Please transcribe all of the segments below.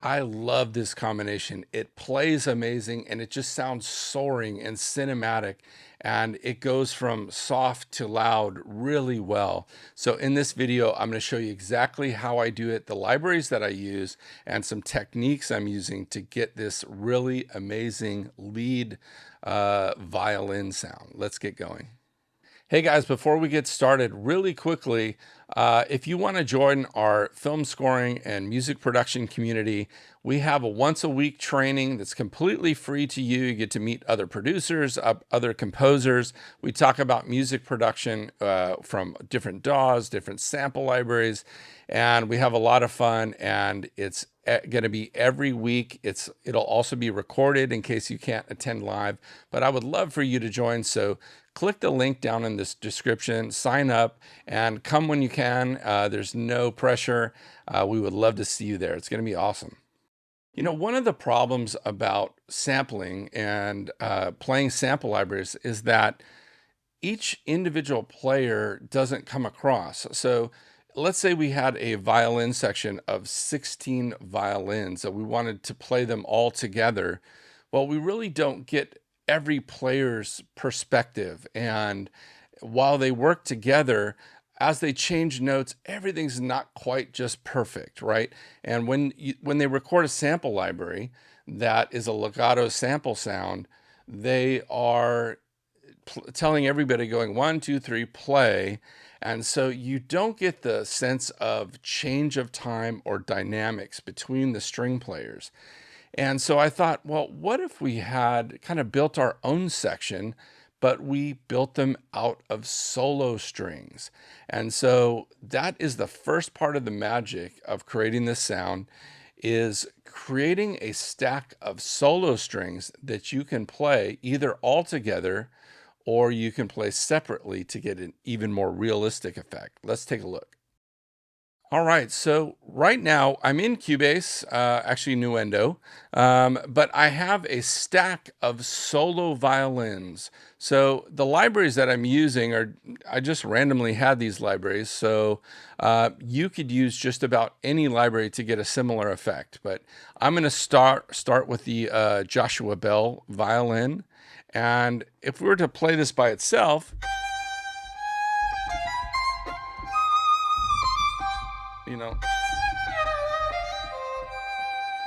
I love this combination. It plays amazing and it just sounds soaring and cinematic, and it goes from soft to loud really well. So in this video, I'm going to show you exactly how I do it, the libraries that I use, and some techniques I'm using to get this really amazing lead violin sound. Let's get going. Hey guys, before we get started, really quickly, if you want to join our film scoring and music production community, we have a once a week training that's completely free to you. You get to meet other producers, other composers. We talk about music production from different DAWs, different sample libraries, and we have a lot of fun, and it's going to be every week. It'll also be recorded in case you can't attend live, but I would love for you to join. So click the link down in this description, sign up, and come when you can. There's no pressure. We would love to see you there. It's going to be awesome. You know, one of the problems about sampling and playing sample libraries is that each individual player doesn't come across. So let's say we had a violin section of 16 violins that we wanted to play them all together. Well, we really don't get every player's perspective. And while they work together, as they change notes, everything's not quite just perfect, right? And when they record a sample library that is a legato sample sound, they are telling everybody going 1, 2, 3, play. And so you don't get the sense of change of time or dynamics between the string players. And so I thought, well, what if we had kind of built our own section, but we built them out of solo strings? And so that is the first part of the magic of creating this sound, is creating a stack of solo strings that you can play either all together or you can play separately to get an even more realistic effect. Let's take a look. All right, so right now I'm in Cubase, actually Nuendo, but I have a stack of solo violins. So the libraries that I'm using are, I just randomly had these libraries, so you could use just about any library to get a similar effect. But I'm going to start with the Joshua Bell violin, and if we were to play this by itself, you know,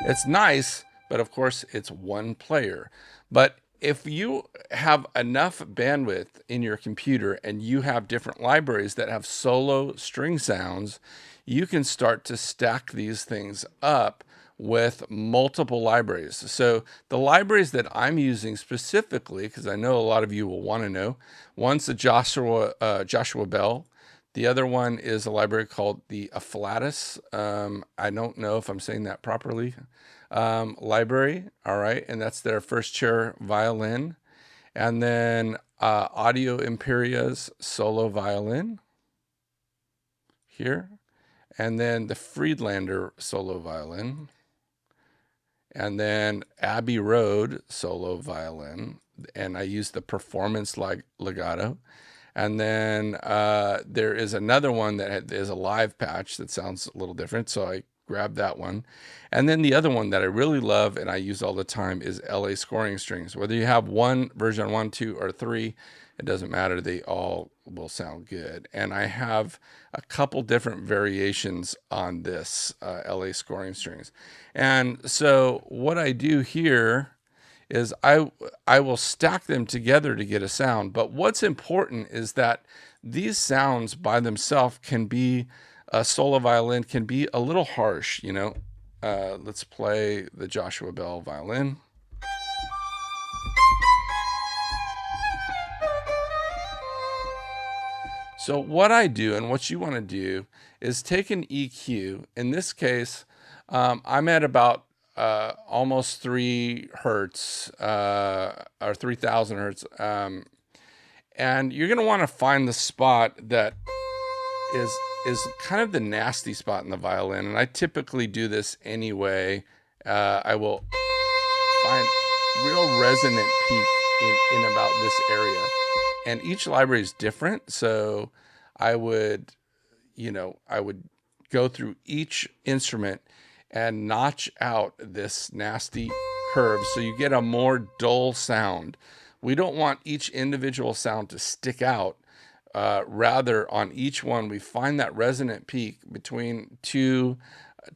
it's nice, but of course it's one player. But if you have enough bandwidth in your computer and you have different libraries that have solo string sounds, you can start to stack these things up with multiple libraries. So the libraries that I'm using specifically, because I know a lot of you will want to know, one's the Joshua Bell. The other one is a library called the Afflatus. I don't know if I'm saying that properly. Library, all right, and that's their first chair violin. And then Audio Imperia's solo violin here. And then the Friedlander solo violin. And then Abbey Road solo violin. And I use the Performance Legato. And then there is another one that is a live patch that sounds a little different, so I grabbed that one. And then the other one that I really love and I use all the time is LA Scoring Strings. Whether you have version 1, 2, or 3, it doesn't matter. They all will sound good. And I have a couple different variations on this LA Scoring Strings. And so what I do here is I will stack them together to get a sound. But what's important is that these sounds by themselves can be, a solo violin can be a little harsh, you know. Let's play the Joshua Bell violin. So what I do and what you want to do is take an EQ. In this case, I'm at about almost 3 hertz or 3000 hertz. And you're going to want to find the spot that is kind of the nasty spot in the violin. And I typically do this anyway. I will find real resonant peak in about this area. And each library is different. So I would go through each instrument and notch out this nasty curve so you get a more dull sound. We don't want each individual sound to stick out. Rather, on each one, we find that resonant peak between 2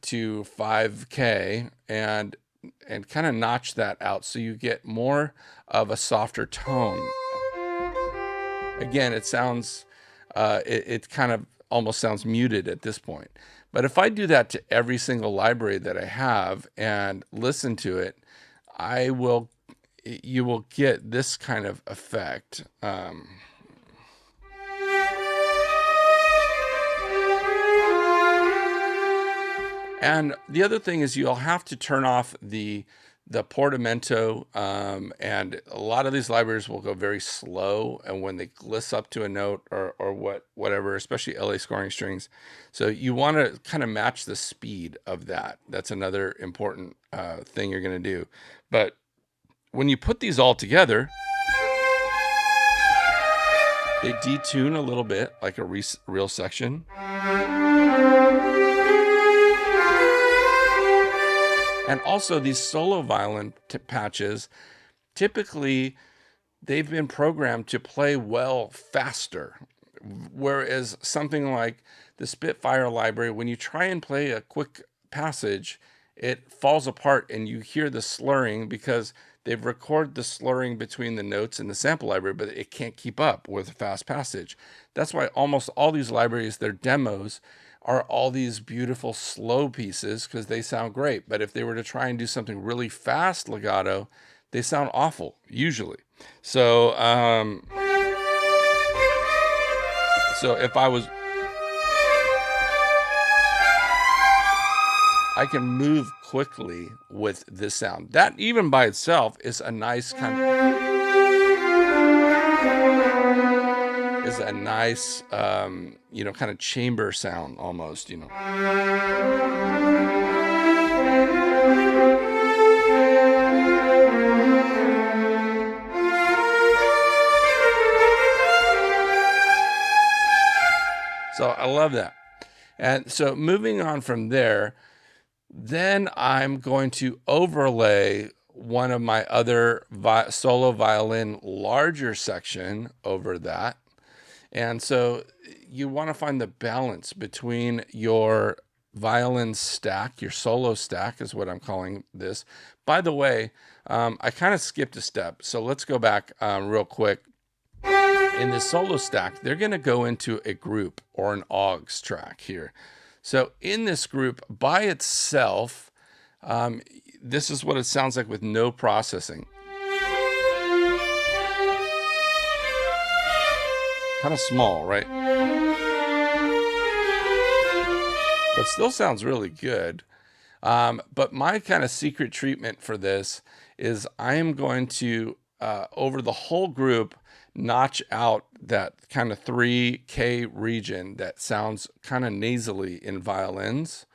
to 5K and kind of notch that out so you get more of a softer tone. Again, it sounds, it kind of almost sounds muted at this point. But if I do that to every single library that I have and listen to it, you will get this kind of effect. And the other thing is you'll have to turn off the portamento, and a lot of these libraries will go very slow, and when they gliss up to a note or whatever, especially LA scoring strings. So you want to kind of match the speed of that. That's another important thing you're going to do. But when you put these all together, they detune a little bit like a real section. And also these solo violin patches, typically they've been programmed to play well faster. Whereas something like the Spitfire library, when you try and play a quick passage, it falls apart and you hear the slurring because they've recorded the slurring between the notes in the sample library, but it can't keep up with a fast passage. That's why almost all these libraries, their demos, are all these beautiful slow pieces because they sound great. But if they were to try and do something really fast legato, they sound awful usually. So, if I can move quickly with this sound. That even by itself is a nice kind of chamber sound almost, So I love that. And so moving on from there, then I'm going to overlay one of my other solo violin larger section over that. And so you want to find the balance between your violin stack, your solo stack is what I'm calling this. By the way, I kind of skipped a step. So let's go back real quick. In this solo stack, they're going to go into a group or an aux track here. So in this group by itself, this is what it sounds like with no processing. Kind of small, right? But still sounds really good. But my kind of secret treatment for this is I am going to, over the whole group, notch out that kind of 3K region that sounds kind of nasally in violins.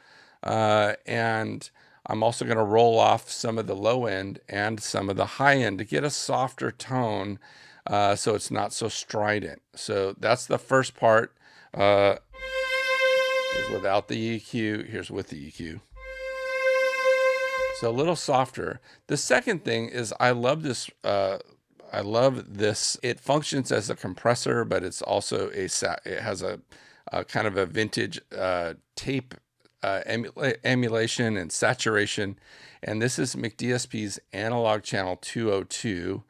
And I'm also going to roll off some of the low end and some of the high end to get a softer tone, so it's not so strident. So that's the first part. Here's without the EQ. Here's with the EQ. So a little softer. The second thing is I love this. It functions as a compressor, but it's also it has a kind of a vintage tape emulation and saturation. And this is McDSP's analog channel 202.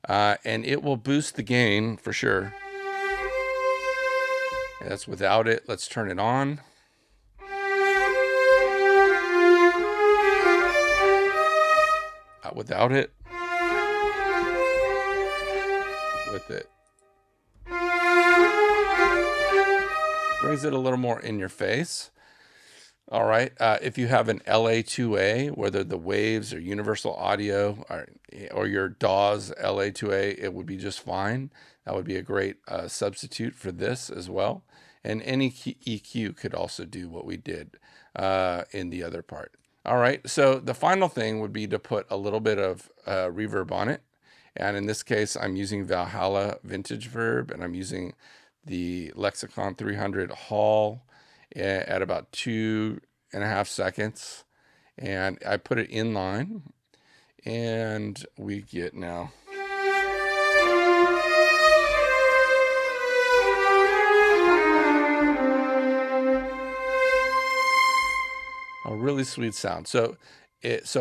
And it will boost the gain for sure. And that's without it. Let's turn it on. Without it. With it. Brings it a little more in your face. All right. If you have an LA2A, whether the Waves or Universal Audio or your DAWs LA2A, it would be just fine. That would be a great substitute for this as well. And any EQ could also do what we did in the other part. All right. So the final thing would be to put a little bit of reverb on it. And in this case, I'm using Valhalla Vintage Verb, and I'm using the Lexicon 300 Hall at about 2.5 seconds. and I put it in line, and we get now a really sweet sound. So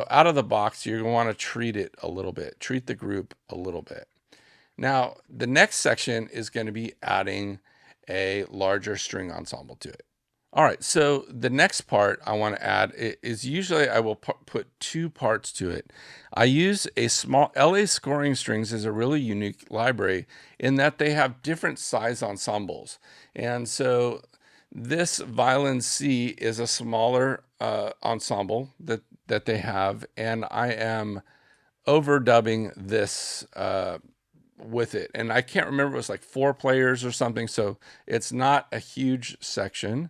out of the box, you're going to want to treat it a little bit, treat the group a little bit. Now, the next section is going to be adding a larger string ensemble to it. All right, so the next part I want to add is usually I will put two parts to it. I use a small LA scoring strings is a really unique library in that they have different size ensembles. And so this violin C is a smaller ensemble that they have, and I am overdubbing this with it. And I can't remember, it was like 4 players or something, so it's not a huge section,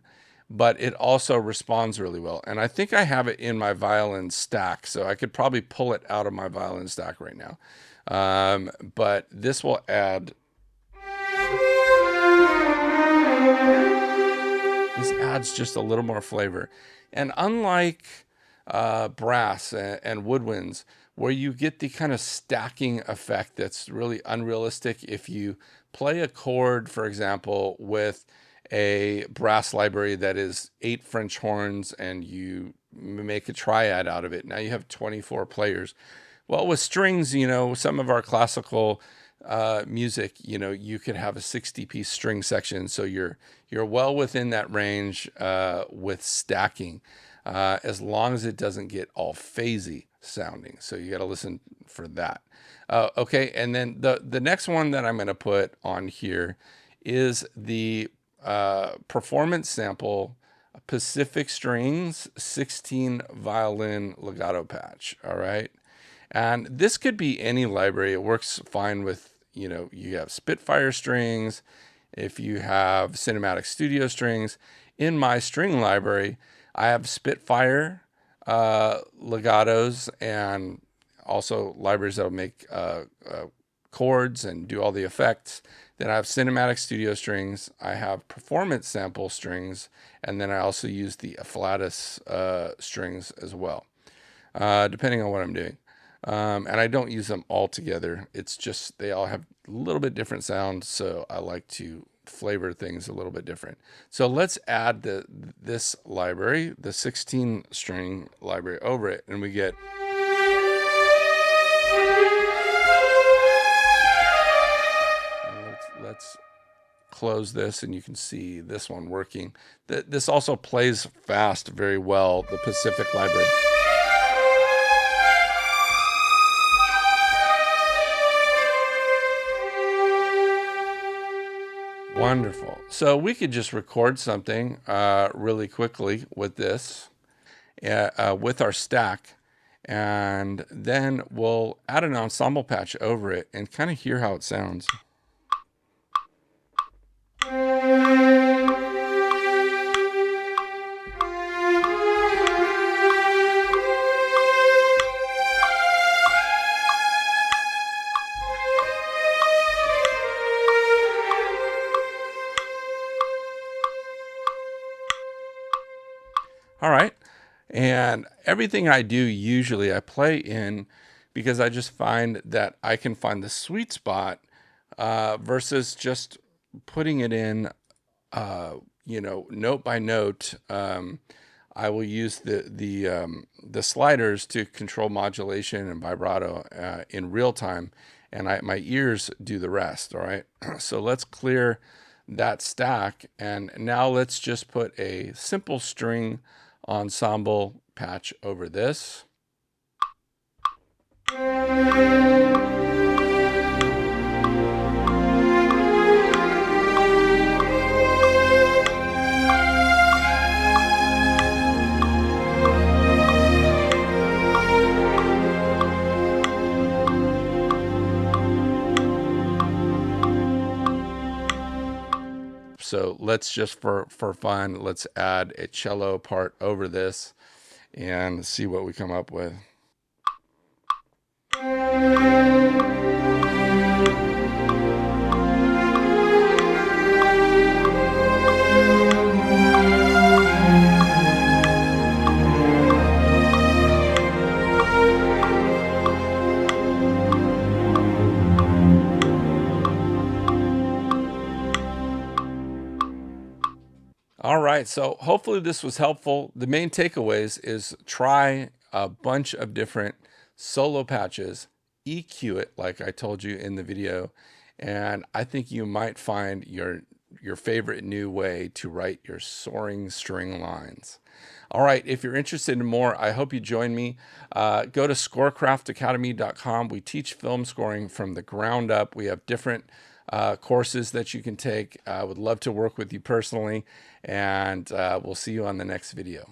but it also responds really well. And I think I have it in my violin stack, so I could probably pull it out of my violin stack right now. But this will add, this adds just a little more flavor. And unlike brass and woodwinds, where you get the kind of stacking effect that's really unrealistic if you play a chord, for example, with a brass library that is 8 French horns and you make a triad out of it. Now you have 24 players. Well, with strings, some of our classical music, you could have a 60-piece string section. So you're well within that range with stacking, as long as it doesn't get all phasey sounding. So you got to listen for that. Okay, and then the next one that I'm going to put on here is the performance sample Pacific Strings 16 violin legato patch. All right, and this could be any library. It works fine with, you have Spitfire strings, if you have Cinematic Studio strings. In my string library, I have Spitfire legatos, and also libraries that will make chords and do all the effects. Then I have Cinematic Studio strings, I have performance sample strings, and then I also use the afflatus strings as well, depending on what I'm doing. And I don't use them all together. It's just they all have a little bit different sounds, so I like to flavor things a little bit different. So let's add this library, the 16 string library, over it, and we get let's close this, and you can see this one working. This also plays fast very well, the Pacific library. Wonderful. So we could just record something really quickly with this, with our stack, and then we'll add an ensemble patch over it and kind of hear how it sounds. All right. And everything I do, usually I play in, because I just find that I can find the sweet spot versus just putting it in, note by note. I will use the sliders to control modulation and vibrato in real time, and my ears do the rest. All right. So let's clear that stack, and now let's just put a simple string ensemble patch over this. So let's just, for fun, let's add a cello part over this and see what we come up with. right, so hopefully this was helpful. The main takeaways is try a bunch of different solo patches, EQ it like I told you in the video, and I think you might find your favorite new way to write your soaring string lines. All right, if you're interested in more, I hope you join me. Go to scorecraftacademy.com. We teach film scoring from the ground up. We have different courses that you can take. I would love to work with you personally, and we'll see you on the next video.